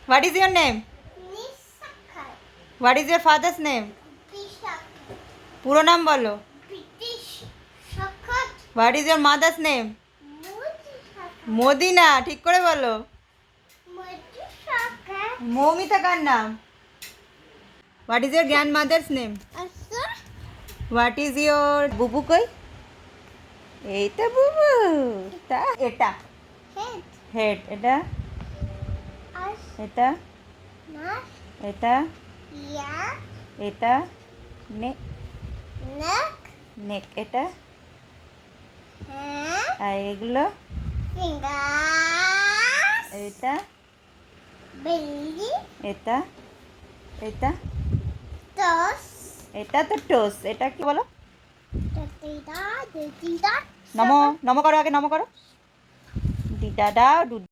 What is your name? Nisakar. What is your father's name? Bishak. পুরো নাম বলো। British. Shakat. What is your mother's name? Modi Shakat. Madina, ঠিক করে বলো। Modi Shakat. Moumita কার নাম? What is your grandmother's name? Asur. What is your বুবু কই? এই তো বুবু। তা এটা Head. হেড, এটা As. এটা Nas. এটা Ya. এটা নেক Neck. নেক, এটা Hand. আর এগুলো Fingers. এটা Belly. এটা এটা Toes. এটা তো টোস। এটা কি বলো? Tatita. Tatita. নমো নমো করো, আগে নমো করো। দিদা দাও